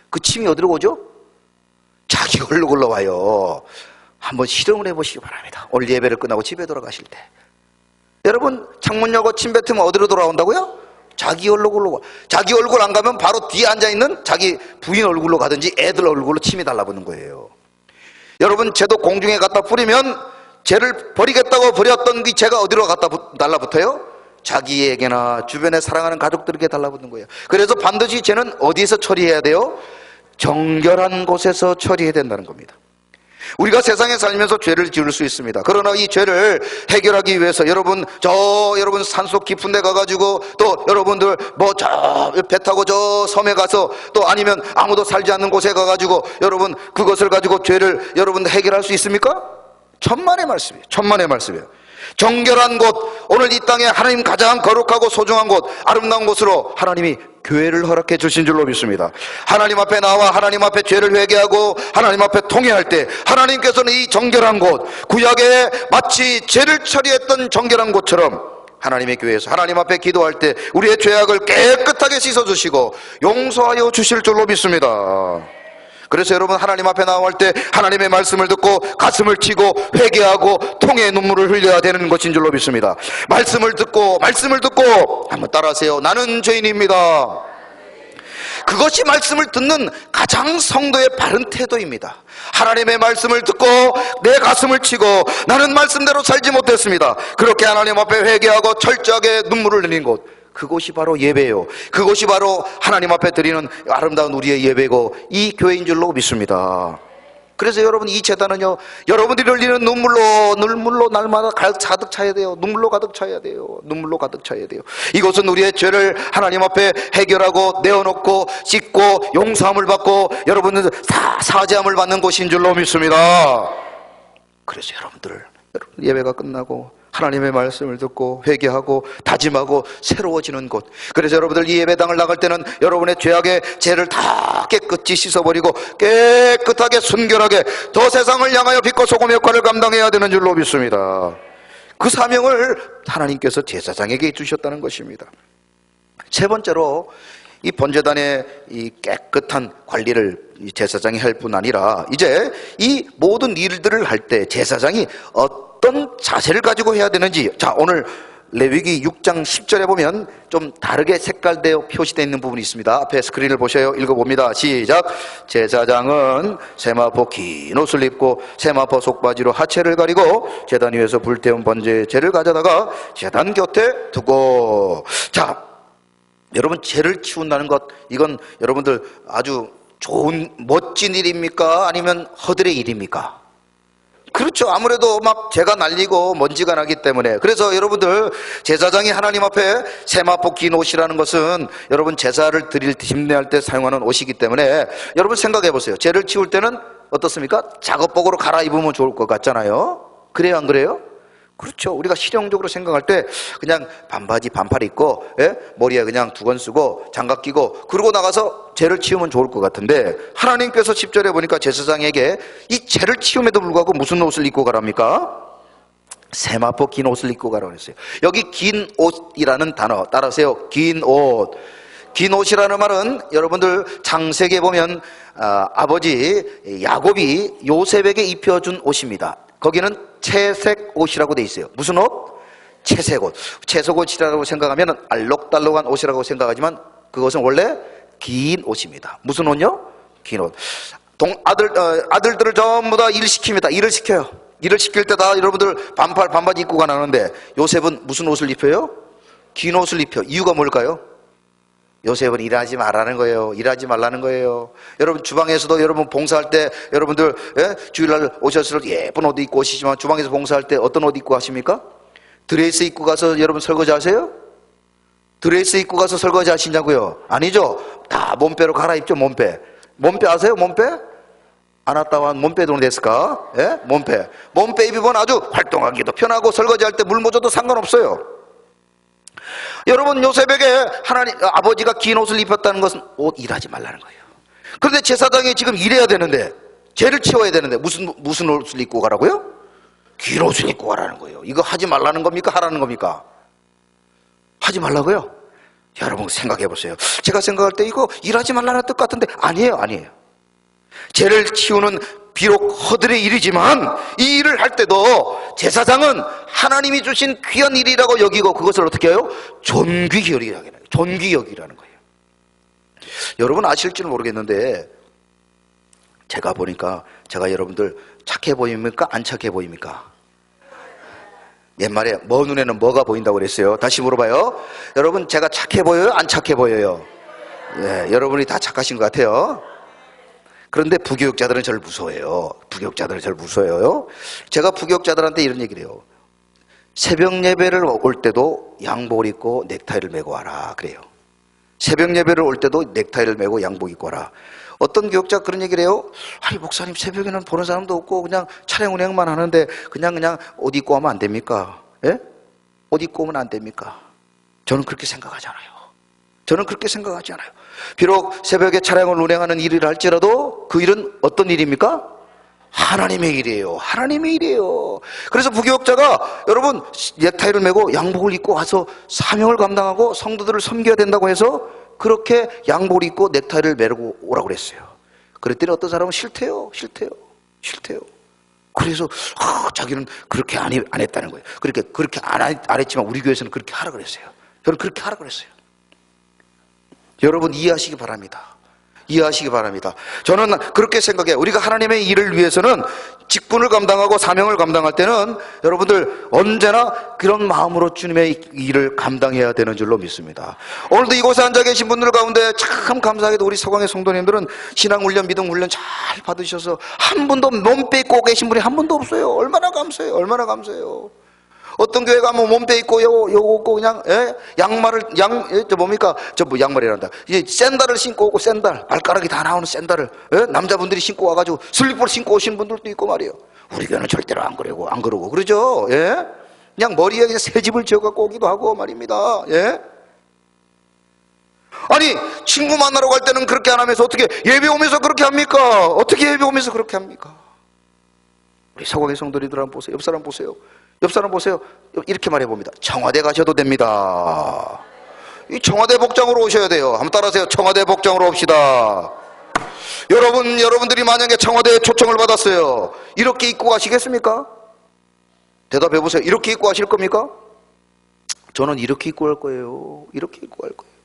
그 침이 어디로 오죠? 자기 얼굴로 와요. 한번 실험을 해보시기 바랍니다. 오늘 예배를 끝나고 집에 돌아가실 때 여러분 창문 열고 침 뱉으면 어디로 돌아온다고요? 자기 얼굴로 와. 자기 얼굴 안 가면 바로 뒤에 앉아있는 자기 부인 얼굴로 가든지 애들 얼굴로 침이 달라붙는 거예요. 여러분 재도 공중에 갖다 뿌리면 재를 버리겠다고 버렸던 그 재가 어디로 갖다 달라붙어요? 자기에게나 주변에 사랑하는 가족들에게 달라붙는 거예요. 그래서 반드시 재는 어디에서 처리해야 돼요? 정결한 곳에서 처리해야 된다는 겁니다. 우리가 세상에 살면서 죄를 지을 수 있습니다. 그러나 이 죄를 해결하기 위해서 여러분 산속 깊은 데 가가지고 또 여러분들 배 타고 저 섬에 가서 또 아니면 아무도 살지 않는 곳에 가가지고 여러분 그것을 가지고 죄를 여러분 해결할 수 있습니까? 천만의 말씀이에요. 정결한 곳, 오늘 이 땅에 하나님 가장 거룩하고 소중한 곳, 아름다운 곳으로 하나님이 교회를 허락해 주신 줄로 믿습니다. 하나님 앞에 나와 하나님 앞에 죄를 회개하고 하나님 앞에 통회할 때 하나님께서는 이 정결한 곳, 구약에 마치 죄를 처리했던 정결한 곳처럼 하나님의 교회에서 하나님 앞에 기도할 때 우리의 죄악을 깨끗하게 씻어주시고 용서하여 주실 줄로 믿습니다. 그래서 여러분 하나님 앞에 나올 때 하나님의 말씀을 듣고 가슴을 치고 회개하고 통의 눈물을 흘려야 되는 것인 줄로 믿습니다. 말씀을 듣고 한번 따라하세요. 나는 죄인입니다. 그것이 말씀을 듣는 가장 성도의 바른 태도입니다. 하나님의 말씀을 듣고 내 가슴을 치고 나는 말씀대로 살지 못했습니다. 그렇게 하나님 앞에 회개하고 철저하게 눈물을 흘리는 곳, 그곳이 바로 예배예요. 그것이 바로 하나님 앞에 드리는 아름다운 우리의 예배고 이 교회인 줄로 믿습니다. 그래서 여러분 이 제단은요, 여러분들이 흘리는 눈물로 날마다 가득 차야 돼요. 눈물로 가득 차야 돼요. 이것은 우리의 죄를 하나님 앞에 해결하고 내어놓고 씻고 용서함을 받고 여러분들 사죄함을 받는 곳인 줄로 믿습니다. 그래서 여러분 예배가 끝나고 하나님의 말씀을 듣고 회개하고 다짐하고 새로워지는 곳. 그래서 여러분들 이 예배당을 나갈 때는 여러분의 죄를 다 깨끗이 씻어버리고 깨끗하게 순결하게 더 세상을 향하여 빛과 소금 역할을 감당해야 되는 줄로 믿습니다. 그 사명을 하나님께서 제사장에게 주셨다는 것입니다. 세 번째로 이 번제단의 이 깨끗한 관리를 이 제사장이 할 뿐 아니라 이제 이 모든 일들을 할 때 제사장이 어떤 자세를 가지고 해야 되는지, 자 오늘 레위기 6장 10절에 보면 좀 다르게 색깔되어 표시되어 있는 부분이 있습니다. 앞에 스크린을 보셔요. 읽어봅니다. 시작. 제사장은 세마포 긴 옷을 입고 세마포 속바지로 하체를 가리고 제단 위에서 불태운 번제의 재를 가져다가 제단 곁에 두고. 자, 여러분, 죄를 치운다는 것, 이건 여러분들 아주 좋은 멋진 일입니까? 아니면 허들의 일입니까? 그렇죠. 아무래도 막 죄가 날리고 먼지가 나기 때문에. 그래서 여러분들, 제사장이 하나님 앞에 세마포 긴 옷이라는 것은 여러분 제사를 드릴 때, 힘내할 때 사용하는 옷이기 때문에 여러분 생각해 보세요. 죄를 치울 때는 어떻습니까? 작업복으로 갈아입으면 좋을 것 같잖아요. 그래요, 안 그래요? 그렇죠. 우리가 실용적으로 생각할 때 그냥 반바지 반팔 입고, 예? 머리에 그냥 두건 쓰고 장갑 끼고 그러고 나가서 죄를 치우면 좋을 것 같은데, 하나님께서 10절에 보니까 제사장에게 이 죄를 치움에도 불구하고 무슨 옷을 입고 가랍니까? 세마포 긴 옷을 입고 가라고 했어요. 여기 긴 옷이라는 단어 따라하세요. 긴 옷. 긴 옷이라는 말은 여러분들 창세기에 보면 아버지 야곱이 요셉에게 입혀준 옷입니다. 거기는 채색 옷이라고 돼 있어요. 무슨 옷? 채색 옷. 채색 옷이라고 생각하면 알록달록한 옷이라고 생각하지만 그것은 원래 긴 옷입니다. 무슨 옷요? 긴 옷. 아들들을 전부 다 일시킵니다. 일을 시켜요. 일을 시킬 때 다 여러분들 반팔 반바지 입고 가나는데 요셉은 무슨 옷을 입혀요? 긴 옷을 입혀. 이유가 뭘까요? 요셉은 일하지 말라는 거예요. 일하지 말라는 거예요. 여러분 주방에서도 여러분 봉사할 때 여러분들, 예? 주일날 오셨을 때 예쁜 옷 입고 오시지만 주방에서 봉사할 때 어떤 옷 입고 하십니까? 드레스 입고 가서 여러분 설거지 하세요? 드레스 입고 가서 설거지 하시냐고요? 아니죠. 다 몸빼로 갈아입죠. 몸빼 아세요? 몸빼? 아나타와 몸빼도는 됐을까? 예? 몸빼 입으면 아주 활동하기도 편하고 설거지할 때 물 묻어도 상관없어요. 여러분, 요셉에게 하나님 아버지가 긴 옷을 입혔다는 것은 옷 일하지 말라는 거예요. 그런데 제사장이 지금 일해야 되는데, 죄를 치워야 되는데 무슨 옷을 입고 가라고요? 긴 옷을 입고 가라는 거예요. 이거 하지 말라는 겁니까? 하라는 겁니까? 하지 말라고요? 여러분 생각해 보세요. 제가 생각할 때 이거 일하지 말라는 뜻 같은데 아니에요. 죄를 치우는 비록 허들의 일이지만 이 일을 할 때도 제사장은 하나님이 주신 귀한 일이라고 여기고 그것을 어떻게 해요? 존귀히 여기라는 거예요. 여러분 아실지는 모르겠는데 제가 보니까 제가 여러분들 착해 보입니까? 안 착해 보입니까? 옛말에 눈에는 뭐가 보인다고 그랬어요? 다시 물어봐요. 여러분 제가 착해 보여요? 안 착해 보여요? 예, 여러분이 다 착하신 것 같아요. 그런데 부교육자들은 저를 무서워해요. 제가 부교육자들한테 이런 얘기를 해요. 새벽 예배를 올 때도 양복을 입고 넥타이를 메고 와라 그래요. 새벽 예배를 올 때도 넥타이를 메고 양복 입고 와라. 어떤 교육자 그런 얘기를 해요. 아니 목사님, 새벽에는 보는 사람도 없고 그냥 차량 운행만 하는데 그냥 옷 입고 오면 안 됩니까? 예? 옷 입고 오면 안 됩니까? 저는 그렇게 생각하지 않아요. 비록 새벽에 차량을 운행하는 일을 할지라도 그 일은 어떤 일입니까? 하나님의 일이에요. 그래서 부교육자가 여러분 넥타이를 메고 양복을 입고 와서 사명을 감당하고 성도들을 섬겨야 된다고 해서 그렇게 양복을 입고 넥타이를 메고 오라고 그랬어요. 그랬더니 어떤 사람은 싫대요. 그래서 자기는 그렇게 안 했다는 거예요. 그렇게 안 했지만 우리 교회에서는 그렇게 하라 그랬어요. 저는 그렇게 하라 그랬어요. 여러분 이해하시기 바랍니다. 저는 그렇게 생각해요. 우리가 하나님의 일을 위해서는 직분을 감당하고 사명을 감당할 때는 여러분들 언제나 그런 마음으로 주님의 일을 감당해야 되는 줄로 믿습니다. 오늘도 이곳에 앉아 계신 분들 가운데 참 감사하게도 우리 서강의 성도님들은 신앙훈련, 믿음훈련 잘 받으셔서 한 분도 몸 빼고 계신 분이 한 분도 없어요. 얼마나 감사해요. 어떤 교회 가면 몸빼 입고 요거 입고 그냥 양말을 양말이란다. 이제 샌들을 신고 오고 발가락이 다 나오는 샌들을 남자분들이 신고 와가지고 슬리퍼를 신고 오신 분들도 있고 말이에요. 우리 교회는 절대로 안 그러고 그러죠. 예? 그냥 머리에 그냥 새집을 지어갖고 오기도 하고 말입니다. 예? 아니 친구 만나러 갈 때는 그렇게 안 하면서 어떻게 예배 오면서 그렇게 합니까? 우리 서강의 성도님들 한번 보세요. 옆 사람 보세요. 이렇게 말해봅니다. 청와대 가셔도 됩니다. 이 청와대 복장으로 오셔야 돼요. 한번 따라하세요. 청와대 복장으로 옵시다. 여러분들이 만약에 청와대에 초청을 받았어요. 이렇게 입고 가시겠습니까? 대답해 보세요. 이렇게 입고 가실 겁니까? 저는 이렇게 입고 갈 거예요. 이렇게 입고 갈 거예요.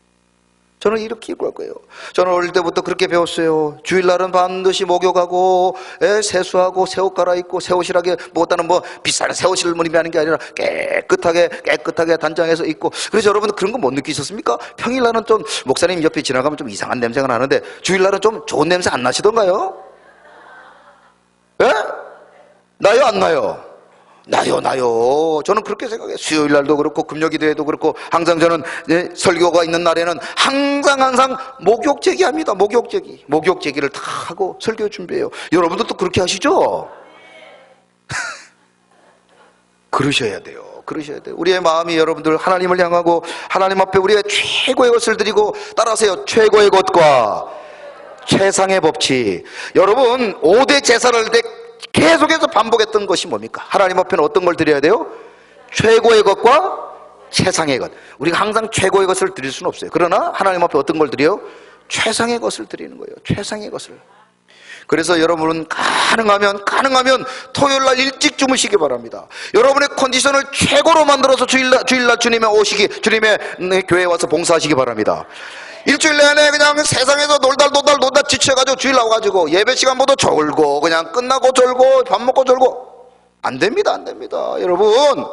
저는 이렇게 입고 갈 거예요. 저는 어릴 때부터 그렇게 배웠어요. 주일날은 반드시 목욕하고 세수하고 새 옷 갈아입고 새 옷이라게 뭐다는 비싼 새 옷을 입는 게 아니라 깨끗하게 단장해서 입고. 그래서 여러분 그런 거 못 느끼셨습니까? 평일날은 좀 목사님 옆에 지나가면 좀 이상한 냄새가 나는데 주일날은 좀 좋은 냄새 안 나시던가요? 예? 나요 안 나요? 나요. 저는 그렇게 생각해요. 수요일 날도 그렇고 금요기도에도 그렇고 항상 저는 설교가 있는 날에는 항상 목욕제기 합니다. 목욕제기를 다 하고 설교 준비해요. 여러분들도 그렇게 하시죠? 그러셔야 돼요. 우리의 마음이 여러분들 하나님을 향하고 하나님 앞에 우리의 최고의 것을 드리고, 따라하세요. 최고의 것과 최상의 법칙. 여러분 5대 제사를 때 계속해서 반복했던 것이 뭡니까? 하나님 앞에는 어떤 걸 드려야 돼요? 최고의 것과 최상의 것. 우리가 항상 최고의 것을 드릴 수는 없어요. 그러나 하나님 앞에 어떤 걸 드려요? 최상의 것을 드리는 거예요. 최상의 것을. 그래서 여러분은 가능하면 토요일날 일찍 주무시기 바랍니다. 여러분의 컨디션을 최고로 만들어서 주일날 주님의 교회에 와서 봉사하시기 바랍니다. 일주일 내내 그냥 세상에서 놀다 지쳐가지고 주일 나와가지고 예배 시간 모두 졸고 그냥 끝나고 졸고 밥 먹고 졸고 안 됩니다. 여러분,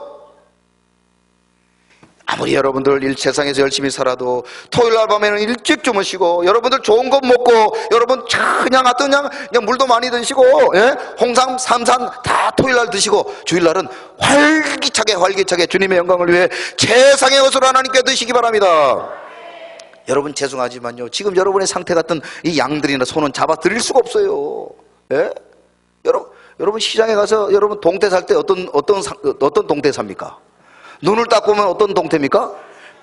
아무리 여러분들 세상에서 열심히 살아도 토요일날 밤에는 일찍 주무시고, 여러분들 좋은 것 먹고, 여러분 그냥 물도 많이 드시고, 홍삼, 삼산 다 토요일날 드시고, 주일날은 활기차게 주님의 영광을 위해 최상의 것으로 하나님께 드시기 바랍니다. 여러분 죄송하지만요, 지금 여러분의 상태 같은 이 양들이나 소는 잡아 드릴 수가 없어요. 여러분 시장에 가서 여러분 동태 살 때 어떤 동태 삽니까? 눈을 딱 보면 어떤 동태입니까?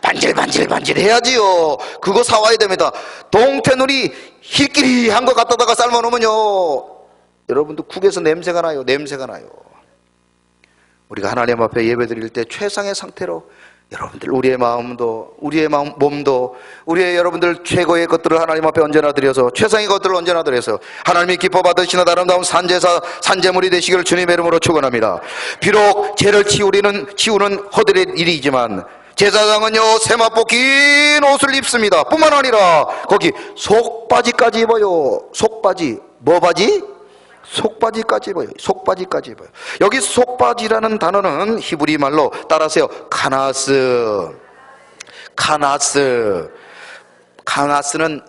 반질 해야지요. 그거 사와야 됩니다. 동태 눈이 힐끼리한 거 갖다가 삶아 놓으면요, 여러분도 국에서 냄새가 나요. 우리가 하나님 앞에 예배 드릴 때 최상의 상태로 여러분들 우리의 마음도 우리의 몸도 우리의 여러분들 최고의 것들을 하나님 앞에 언제나 드려서, 최상의 것들을 언제나 드려서 하나님이 기뻐 받으시는 아름다운 산제물이 되시기를 주님의 이름으로 축원합니다. 비록 죄를 치우는 허들의 일이지만 제사장은요 세마포 긴 옷을 입습니다. 뿐만 아니라 거기 속바지까지 입어요. 속바지, 뭐 바지? 속바지까지 입어요. 여기 속바지라는 단어는 히브리 말로, 따라하세요, 카나스는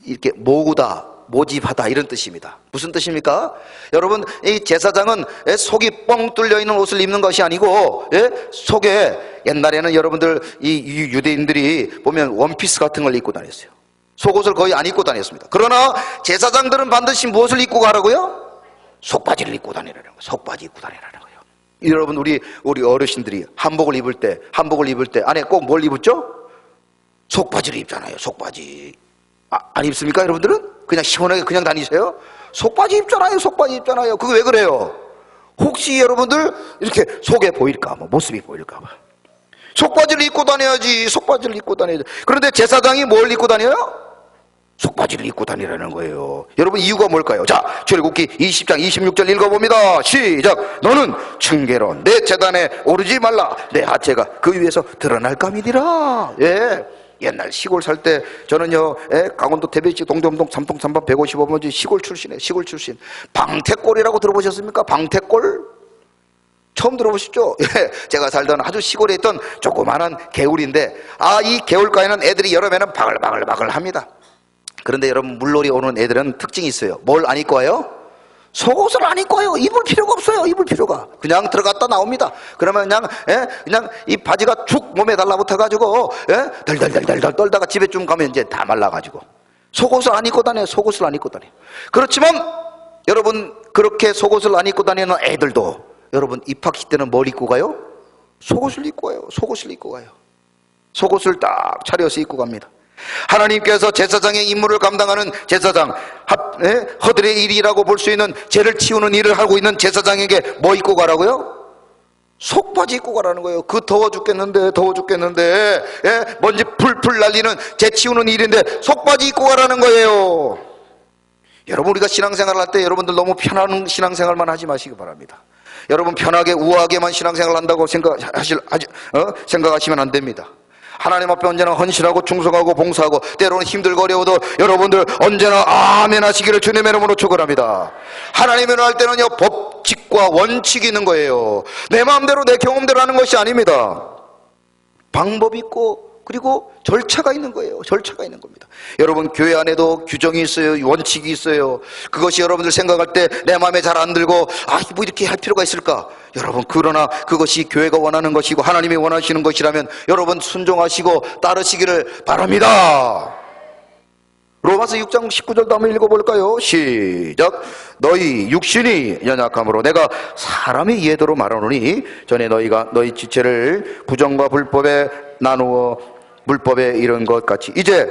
이렇게 모으다, 모집하다 이런 뜻입니다. 무슨 뜻입니까? 여러분, 이 제사장은 속이 뻥 뚫려 있는 옷을 입는 것이 아니고, 속에 옛날에는 여러분들 이 유대인들이 보면 원피스 같은 걸 입고 다녔어요. 속옷을 거의 안 입고 다녔습니다. 그러나 제사장들은 반드시 무엇을 입고 가라고요? 속바지를 입고 다니라는 거예요. 속바지 입고 다니라는 거예요. 여러분, 우리 어르신들이 한복을 입을 때 안에 꼭 뭘 입었죠? 속바지를 입잖아요. 속바지. 안 입습니까, 여러분들은? 그냥 시원하게 그냥 다니세요? 속바지 입잖아요. 그게 왜 그래요? 혹시 여러분들 이렇게 속에 보일까 봐, 모습이 보일까 봐. 속바지를 입고 다녀야지. 그런데 제사장이 뭘 입고 다녀요? 속바지를 입고 다니라는 거예요. 여러분, 이유가 뭘까요? 자, 출애굽기 20장 26절 읽어봅니다. 시작. 너는 층계로 내 제단에 오르지 말라. 내 하체가 그 위에서 드러날까 믿으라. 옛날 시골 살 때 저는요, 강원도 대배시 동점동 삼통 3번 155번지 시골 출신. 방태골이라고 들어보셨습니까? 방태골? 처음 들어보셨죠? 제가 살던 아주 시골에 있던 조그마한 개울인데, 이 개울가에는 애들이 여름에는 바글바글 합니다. 그런데 여러분, 물놀이 오는 애들은 특징이 있어요. 뭘 안 입고 와요? 속옷을 안 입고 와요. 입을 필요가 없어요. 그냥 들어갔다 나옵니다. 그러면 그냥 이 바지가 축 몸에 달라붙어가지고 덜덜 떨다가 집에 좀 가면 이제 다 말라가지고 속옷을 안 입고 다녀요. 그렇지만 여러분, 그렇게 속옷을 안 입고 다니는 애들도 여러분 입학식 때는 뭘 입고 가요? 속옷을 입고 가요. 속옷을 딱 차려서 입고 갑니다. 하나님께서 제사장의 임무를 감당하는 제사장, 허들의 일이라고 볼 수 있는 죄를 치우는 일을 하고 있는 제사장에게 뭐 입고 가라고요? 속바지 입고 가라는 거예요. 그 더워 죽겠는데 먼지 풀풀 날리는 죄 치우는 일인데 속바지 입고 가라는 거예요. 여러분, 우리가 신앙생활을 할 때 여러분들 너무 편한 신앙생활만 하지 마시기 바랍니다. 여러분 편하게 우아하게만 신앙생활 한다고 생각하시면 안 됩니다. 하나님 앞에 언제나 헌신하고 충성하고 봉사하고 때로는 힘들고 어려워도 여러분들 언제나 아멘 하시기를 주님의 이름으로 축원합니다. 하나님을 할 때는요 법칙과 원칙이 있는 거예요. 내 마음대로 내 경험대로 하는 것이 아닙니다. 방법이 있고 그리고 절차가 있는 거예요. 절차가 있는 겁니다. 여러분 교회 안에도 규정이 있어요. 원칙이 있어요. 그것이 여러분들 생각할 때 내 마음에 잘 안 들고 뭐 이렇게 할 필요가 있을까? 여러분 그러나 그것이 교회가 원하는 것이고 하나님이 원하시는 것이라면 여러분 순종하시고 따르시기를 바랍니다. 로마서 6장 19절도 한번 읽어볼까요? 시작. 너희 육신이 연약함으로 내가 사람의 이해대로 말하노니 전에 너희가 너희 지체를 부정과 불법에 나누어 물법에 이른 것 같이 이제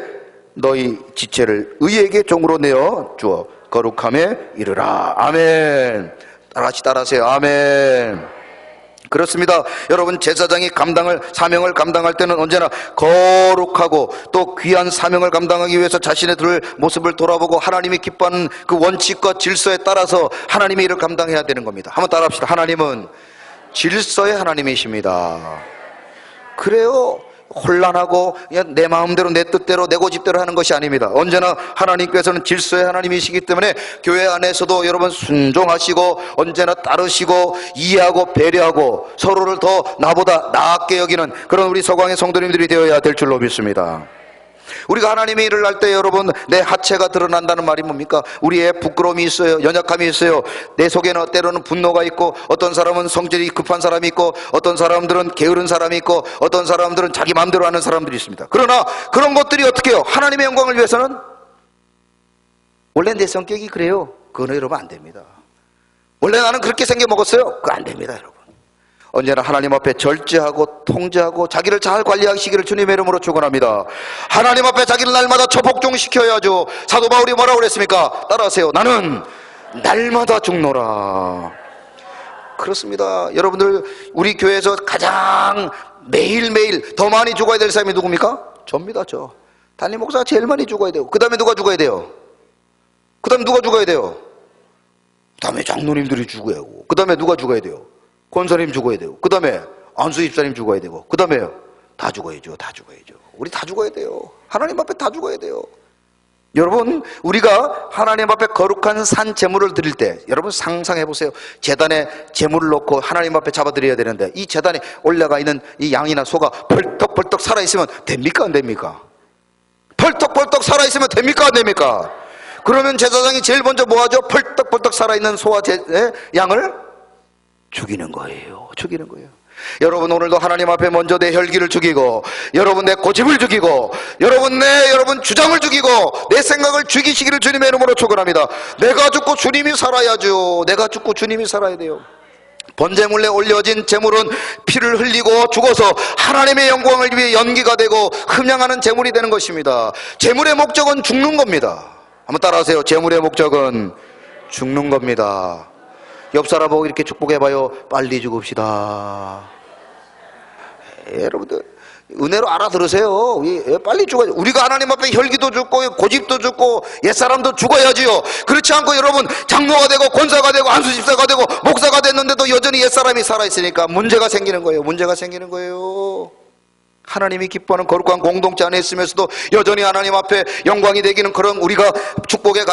너희 지체를 의에게 종으로 내어 주어 거룩함에 이르라. 아멘. 다같이 따라하세요. 아멘. 그렇습니다. 여러분 제사장이 사명을 감당할 때는 언제나 거룩하고 또 귀한 사명을 감당하기 위해서 자신의 모습을 돌아보고 하나님이 기뻐하는 그 원칙과 질서에 따라서 하나님의 일을 감당해야 되는 겁니다. 한번 따라합시다. 하나님은 질서의 하나님이십니다. 그래요. 혼란하고 그냥 내 마음대로 내 뜻대로 내 고집대로 하는 것이 아닙니다. 언제나 하나님께서는 질서의 하나님이시기 때문에 교회 안에서도 여러분 순종하시고 언제나 따르시고 이해하고 배려하고 서로를 더 나보다 나았게 여기는 그런 우리 서광의 성도님들이 되어야 될 줄로 믿습니다. 우리가 하나님의 일을 할 때 여러분 내 하체가 드러난다는 말이 뭡니까? 우리의 부끄러움이 있어요. 연약함이 있어요. 내 속에는 때로는 분노가 있고 어떤 사람은 성질이 급한 사람이 있고 어떤 사람들은 게으른 사람이 있고 어떤 사람들은 자기 마음대로 하는 사람들이 있습니다. 그러나 그런 것들이 어떻게 해요? 하나님의 영광을 위해서는 원래 내 성격이 그래요. 그거는 여러분 안 됩니다. 원래 나는 그렇게 생겨 먹었어요. 그거 안 됩니다 여러분. 언제나 하나님 앞에 절제하고 통제하고 자기를 잘 관리하시기를 주님의 이름으로 축원합니다. 하나님 앞에 자기를 날마다 처복종시켜야죠. 사도 바울이 뭐라고 그랬습니까? 따라하세요. 나는 날마다 죽노라. 그렇습니다. 여러분들 우리 교회에서 가장 매일매일 더 많이 죽어야 될 사람이 누굽니까? 접니다. 저 담임 목사가 제일 많이 죽어야 돼요. 그 다음에 누가 죽어야 돼요? 그 다음에 누가 죽어야 돼요? 그 다음에 장로님들이 죽어야 하고 그 다음에 누가 죽어야 돼요? 권사님 죽어야 되고 그 다음에 안수 집사님 죽어야 되고 그 다음에 다 죽어야죠. 다 죽어야죠. 우리 다 죽어야 돼요. 하나님 앞에 다 죽어야 돼요. 여러분 우리가 하나님 앞에 거룩한 산 제물을 드릴 때 여러분 상상해 보세요. 제단에 제물을 놓고 하나님 앞에 잡아드려야 되는데 이 제단에 올라가 있는 이 양이나 소가 벌떡벌떡 살아있으면 됩니까 안 됩니까? 벌떡벌떡 살아있으면 됩니까 안 됩니까? 그러면 제사장이 제일 먼저 뭐 하죠? 벌떡벌떡 살아있는 소와 양을 죽이는 거예요. 죽이는 거예요. 여러분 오늘도 하나님 앞에 먼저 내 혈기를 죽이고 여러분 내 고집을 죽이고 여러분 주장을 죽이고 내 생각을 죽이시기를 주님의 이름으로 축원합니다. 내가 죽고 주님이 살아야죠. 내가 죽고 주님이 살아야 돼요. 번제물에 올려진 제물은 피를 흘리고 죽어서 하나님의 영광을 위해 연기가 되고 흠양하는 제물이 되는 것입니다. 제물의 목적은 죽는 겁니다. 한번 따라하세요. 제물의 목적은 죽는 겁니다. 옆 사람 보고 이렇게 축복해봐요. 빨리 죽읍시다. 여러분들 은혜로 알아들으세요. 빨리 죽어야죠. 우리가 하나님 앞에 혈기도 죽고 고집도 죽고 옛사람도 죽어야지요. 그렇지 않고 여러분 장로가 되고 권사가 되고 안수집사가 되고 목사가 됐는데도 여전히 옛사람이 살아있으니까 문제가 생기는 거예요. 문제가 생기는 거예요. 하나님이 기뻐하는 거룩한 공동체 안에 있으면서도 여전히 하나님 앞에 영광이 되기는 그런 우리가 축복의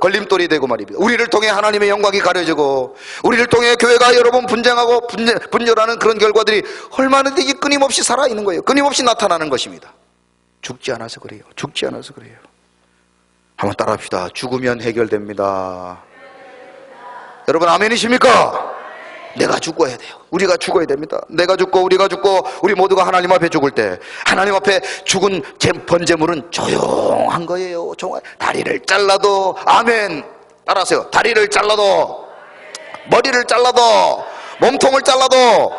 걸림돌이 되고 말입니다. 우리를 통해 하나님의 영광이 가려지고 우리를 통해 교회가 여러분 분쟁하고 분열하는 그런 결과들이 얼마나 되게 끊임없이 살아있는 거예요. 끊임없이 나타나는 것입니다. 죽지 않아서 그래요. 죽지 않아서 그래요. 한번 따라합시다. 죽으면 해결됩니다. 여러분 아멘이십니까? 내가 죽어야 돼요. 우리가 죽어야 됩니다. 내가 죽고 우리가 죽고 우리 모두가 하나님 앞에 죽을 때 하나님 앞에 죽은 번제물은 조용한 거예요. 다리를 잘라도 아멘. 따라하세요. 다리를 잘라도 머리를 잘라도 몸통을 잘라도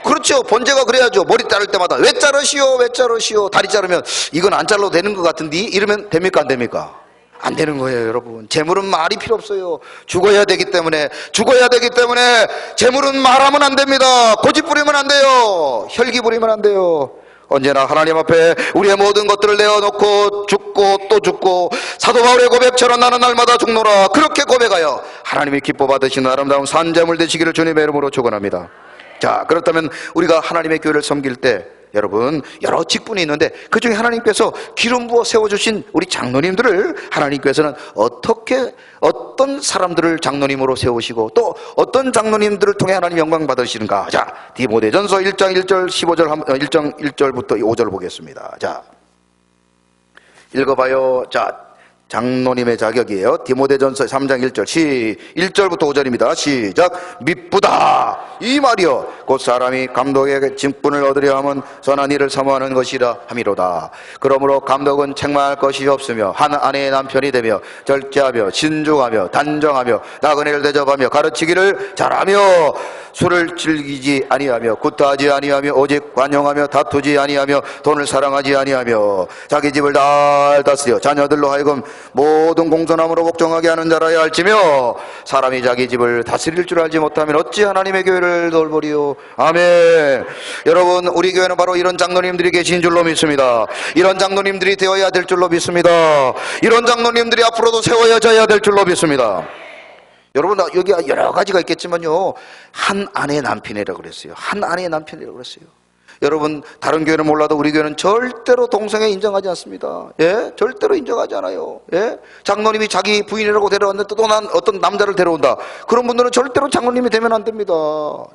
그렇죠. 번제가 그래야죠. 머리 자를 때마다 왜 자르시오 왜 자르시오. 다리 자르면 이건 안 잘라도 되는 것 같은데 이러면 됩니까 안 됩니까? 안 되는 거예요 여러분. 재물은 말이 필요 없어요. 죽어야 되기 때문에 재물은 말하면 안 됩니다. 고집 부리면 안 돼요. 혈기 부리면 안 돼요. 언제나 하나님 앞에 우리의 모든 것들을 내어놓고 죽고 또 죽고 사도 바울의 고백처럼 나는 날마다 죽노라 그렇게 고백하여 하나님이 기뻐 받으시는 아름다운 산재물 되시기를 주님의 이름으로 축원합니다. 자, 그렇다면 우리가 하나님의 교회를 섬길 때 여러분 여러 직분이 있는데 그 중에 하나님께서 기름 부어 세워주신 우리 장로님들을 하나님께서는 어떤 사람들을 장로님으로 세우시고 또 어떤 장로님들을 통해 하나님 영광 받으시는가. 자, 디모데전서 1장 1절 15절 1절부터 5절 보겠습니다. 자, 읽어봐요. 자, 장로님의 자격이에요. 디모데전서 3장 1절 1절부터 5절입니다. 시작. 미쁘다 이 말이여 곧 사람이 감독에게 직분을 얻으려 하면 선한 일을 사모하는 것이라 함이로다. 그러므로 감독은 책망할 것이 없으며 한 아내의 남편이 되며 절제하며 신중하며 단정하며 나그네를 대접하며 가르치기를 잘하며 술을 즐기지 아니하며 구타하지 아니하며 오직 관용하며 다투지 아니하며 돈을 사랑하지 아니하며 자기 집을 잘 다스려 자녀들로 하여금 모든 공손함으로 복종하게 하는 자라야 할지며 사람이 자기 집을 다스릴 줄 알지 못하면 어찌 하나님의 교회를 돌보리요. 아멘. 여러분, 우리 교회는 바로 이런 장로님들이 계신 줄로 믿습니다. 이런 장로님들이 되어야 될 줄로 믿습니다. 이런 장로님들이 앞으로도 세워져야 될 줄로 믿습니다. 여러분, 여기 여러 가지가 있겠지만요, 한 아내의 남편이라고 그랬어요. 한 아내의 남편이라고 그랬어요. 여러분, 다른 교회는 몰라도 우리 교회는 절대로 동성애 인정하지 않습니다. 예? 절대로 인정하지 않아요. 예? 장로님이 자기 부인이라고 데려왔는데 또 어떤 남자를 데려온다. 그런 분들은 절대로 장로님이 되면 안 됩니다.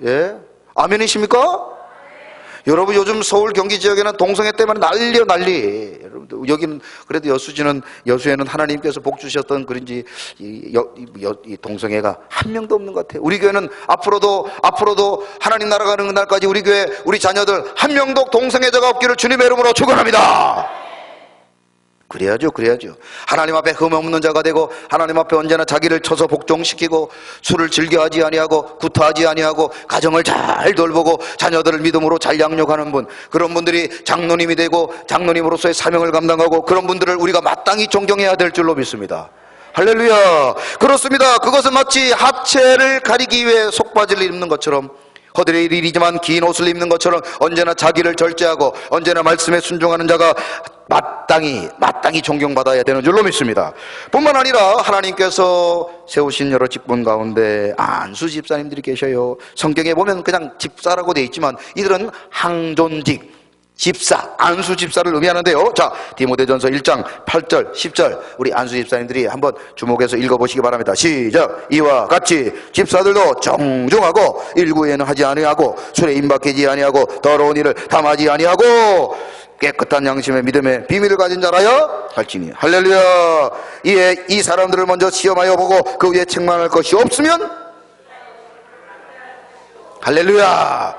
예? 아멘이십니까? 여러분, 요즘 서울 경기 지역에는 동성애 때문에 난리요, 난리. 여러분, 여기는 그래도 여수에는 하나님께서 복 주셨던 그런지 이 동성애가 한 명도 없는 것 같아요. 우리 교회는 앞으로도 하나님 나라 가는 날까지 우리 교회 우리 자녀들 한 명도 동성애자가 없기를 주님의 이름으로 축원합니다. 그래야죠. 하나님 앞에 흠 없는 자가 되고 하나님 앞에 언제나 자기를 쳐서 복종시키고 술을 즐겨하지 아니하고 구타하지 아니하고 가정을 잘 돌보고 자녀들을 믿음으로 잘 양육하는 분, 그런 분들이 장로님이 되고 장로님으로서의 사명을 감당하고 그런 분들을 우리가 마땅히 존경해야 될 줄로 믿습니다. 할렐루야. 그렇습니다. 그것은 마치 하체를 가리기 위해 속바지를 입는 것처럼, 허들의 일이지만 긴 옷을 입는 것처럼 언제나 자기를 절제하고 언제나 말씀에 순종하는 자가 마땅히 존경받아야 되는 줄로 믿습니다. 뿐만 아니라 하나님께서 세우신 여러 직분 가운데 안수 집사님들이 계셔요. 성경에 보면 그냥 집사라고 되어 있지만 이들은 항존직 집사, 안수 집사를 의미하는데요. 자, 디모데전서 1장 8절 10절 우리 안수 집사님들이 한번 주목해서 읽어보시기 바랍니다. 시작. 이와 같이 집사들도 정중하고 일구에는 하지 아니하고 술에 임박하지 아니하고 더러운 일을 탐하지 아니하고 깨끗한 양심의 믿음의 비밀을 가진 자라야 할지니. 할렐루야. 이에 이 사람들을 먼저 시험하여 보고 그 위에 책망할 것이 없으면, 할렐루야.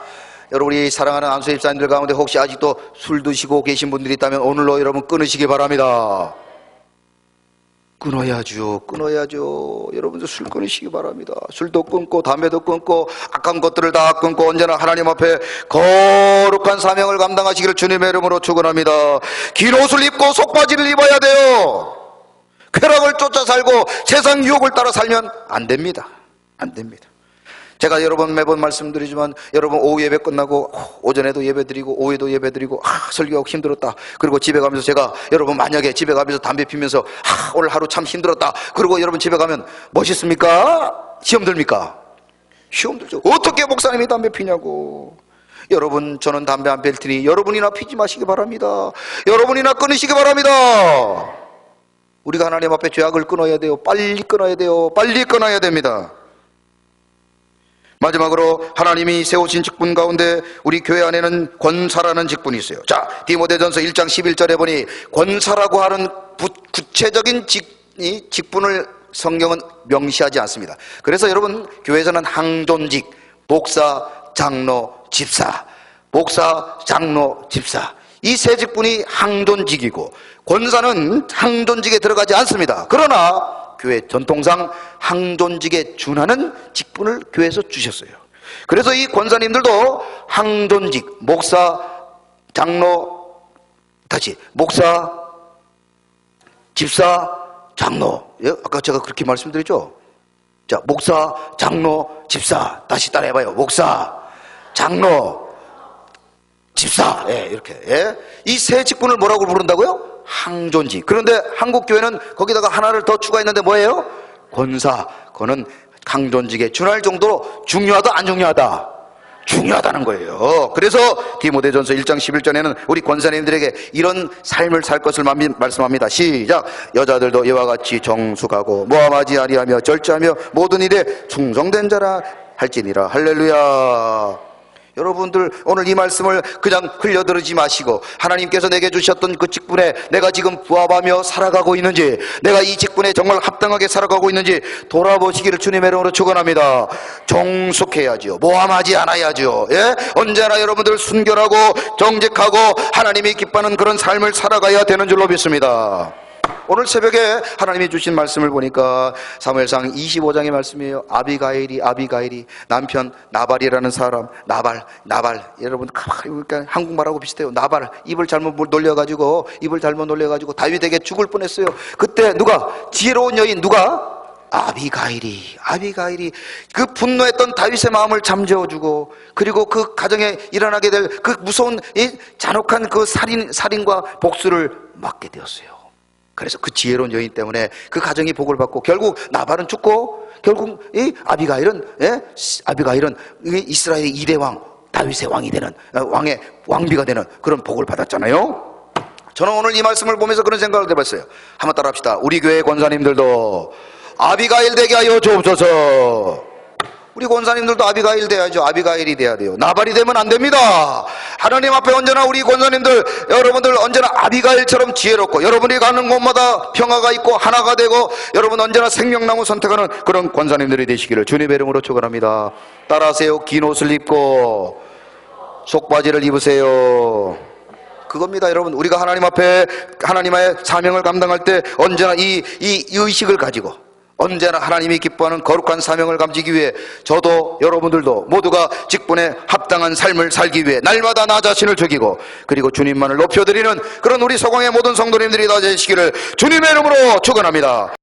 여러분, 우리 사랑하는 안수 집사님들 가운데 혹시 아직도 술 드시고 계신 분들이 있다면 오늘로 여러분 끊으시기 바랍니다. 끊어야죠. 여러분들 술 끊으시기 바랍니다. 술도 끊고 담배도 끊고 악한 것들을 다 끊고 언제나 하나님 앞에 거룩한 사명을 감당하시기를 주님의 이름으로 축원합니다. 긴 옷을 입고 속바지를 입어야 돼요. 쾌락을 쫓아 살고 세상 유혹을 따라 살면 안 됩니다. 제가 여러분 매번 말씀드리지만 여러분 오후 예배 끝나고 오전에도 예배 드리고 오후에도 예배 드리고 설교하고 힘들었다. 그리고 집에 가면서 제가 여러분 만약에 집에 가면서 담배 피면서 오늘 하루 참 힘들었다. 그리고 여러분 집에 가면 멋있습니까? 시험 듭니까? 시험 들죠. 어떻게 목사님이 담배 피냐고. 여러분, 저는 담배 안 필 테니 여러분이나 피지 마시기 바랍니다. 여러분이나 끊으시기 바랍니다. 우리가 하나님 앞에 죄악을 끊어야 돼요. 빨리 끊어야 됩니다. 마지막으로 하나님이 세우신 직분 가운데 우리 교회 안에는 권사라는 직분이 있어요. 자, 디모데전서 1장 11절에 보니 권사라고 하는 구체적인 직분을 성경은 명시하지 않습니다. 그래서 여러분, 교회에서는 항존직, 목사, 장로, 집사 이 세 직분이 항존직이고 권사는 항존직에 들어가지 않습니다. 그러나 교회 전통상 항존직에 준하는 직분을 교회에서 주셨어요. 그래서 이 권사님들도 항존직, 목사, 장로, 목사, 집사, 장로. 아까 제가 그렇게 말씀드렸죠? 자, 목사, 장로, 집사. 다시 따라해봐요. 목사, 장로, 집사. 예, 이렇게. 예. 이 세 직분을 뭐라고 부른다고요? 항존지. 그런데 한국 교회는 거기다가 하나를 더 추가했는데 뭐예요? 권사. 그거는 항존직에 준할 정도로 중요하다, 안 중요하다? 중요하다는 거예요. 그래서 디모데전서 1장 11절에는 우리 권사님들에게 이런 삶을 살 것을 말씀합니다. 시작. 여자들도 이와 같이 정숙하고 모함하지 아니하며 절제하며 모든 일에 충성된 자라 할지니라. 할렐루야. 여러분들 오늘 이 말씀을 그냥 흘려들으지 마시고 하나님께서 내게 주셨던 그 직분에 내가 지금 부합하며 살아가고 있는지, 내가 이 직분에 정말 합당하게 살아가고 있는지 돌아보시기를 주님의 이름으로 축원합니다. 정숙해야죠. 모함하지 않아야죠. 예? 언제나 여러분들 순결하고 정직하고 하나님이 기뻐하는 그런 삶을 살아가야 되는 줄로 믿습니다. 오늘 새벽에 하나님이 주신 말씀을 보니까 사무엘상 25장의 말씀이에요. 아비가일이 남편 나발이라는 사람, 나발 여러분 그러니까 한국말하고 비슷해요. 나발 입을 잘못 놀려가지고 다윗에게 죽을 뻔했어요. 그때 누가 지혜로운 여인 누가? 아비가일이 그 분노했던 다윗의 마음을 잠재워주고, 그리고 그 가정에 일어나게 될 그 무서운 이 잔혹한 그 살인과 복수를 막게 되었어요. 그래서 그 지혜로운 여인 때문에 그 가정이 복을 받고 결국 나발은 죽고 결국 이 아비가일은 이스라엘의 2대 왕 다윗의 왕이 되는 왕의 왕비가 되는 그런 복을 받았잖아요. 저는 오늘 이 말씀을 보면서 그런 생각을 해봤어요. 한번 따라합시다. 우리 교회 권사님들도 아비가일 되게 하여 주옵소서. 우리 권사님들도 아비가일 돼야죠. 아비가일이 돼야 돼요. 나발이 되면 안 됩니다. 하나님 앞에 언제나 우리 권사님들 여러분들 언제나 아비가일처럼 지혜롭고, 여러분이 가는 곳마다 평화가 있고 하나가 되고, 여러분 언제나 생명나무 선택하는 그런 권사님들이 되시기를 주님의 이름으로 축원합니다. 따라하세요. 긴 옷을 입고 속바지를 입으세요. 그겁니다. 여러분, 우리가 하나님 앞에 하나님의 사명을 감당할 때 언제나 이 의식을 가지고 언제나 하나님이 기뻐하는 거룩한 사명을 감지기 위해 저도 여러분들도 모두가 직분에 합당한 삶을 살기 위해 날마다 나 자신을 죽이고, 그리고 주님만을 높여드리는 그런 우리 소강의 모든 성도님들이 다 되시기를 주님의 이름으로 축원합니다.